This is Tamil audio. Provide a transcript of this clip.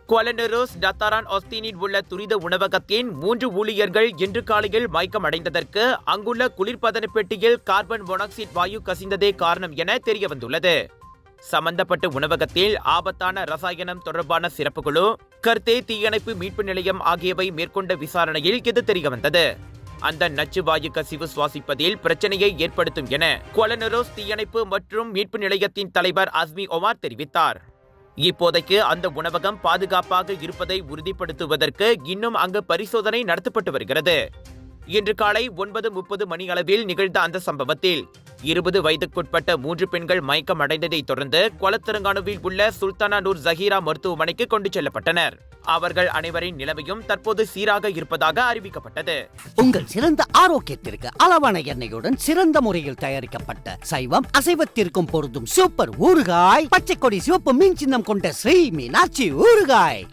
குவாலா நெருஸ் டத்தாரான் ஆஸ்தினில் உள்ள துரித உணவகத்தின் 3 ஊழியர்கள் இன்று காலையில் மயக்கம் அடைந்ததற்கு அங்குள்ள குளிர்பதன பெட்டியில் கார்பன் மோனாக்சைடு வாயு கசிந்ததே காரணம் என தெரியவந்துள்ளது. சம்பந்தப்பட்ட உணவகத்தில் ஆபத்தான ரசாயனம் தொடர்பான சிறப்பு குழு, கர்த்தே தீயணைப்பு மீட்பு நிலையம் ஆகியவை மேற்கொண்ட விசாரணையில் இது தெரியவந்தது. அந்த நச்சு வாயு கசிவு சுவாசிப்பதில் பிரச்சனையை ஏற்படுத்தும் என குவாலா நெருஸ் தீயணைப்பு மற்றும் மீட்பு நிலையத்தின் தலைவர் அஸ்மி ஒமார் தெரிவித்தார். இப்போதைக்கு அந்த உணவகம் பாதுகாப்பாக இருப்பதை உறுதிப்படுத்துவதற்கு இன்னும் அங்கு பரிசோதனை நடத்தப்பட்டு வருகிறது. இன்று காலை 9:30 மணி அளவில் நிகழ்ந்த அந்த சம்பவத்தில் 20 வயதுக்குட்பட்ட 3 பெண்கள் மயக்கம் அடைந்ததை தொடர்ந்து கொலத்திரங்கானுவில் உள்ள சுல்தானா நூர் ஜஹீரா மருத்துவமனைக்கு கொண்டு செல்லப்பட்டனர். அவர்கள் அனைவரின் நிலைமையும் தற்போது சீராக இருப்பதாக அறிவிக்கப்பட்டது. உங்கள் சிறந்த ஆரோக்கியத்திற்கு அளவான எண்ணெயுடன் சிறந்த முறையில் தயாரிக்கப்பட்ட சைவம் அசைவத்திற்கும் பொருந்தும் சூப்பர் ஊறுகாய், பச்சை கொடி சிவப்பு மீன் சின்னம் கொண்ட ஸ்ரீ மீனாட்சி ஊறுகாய்.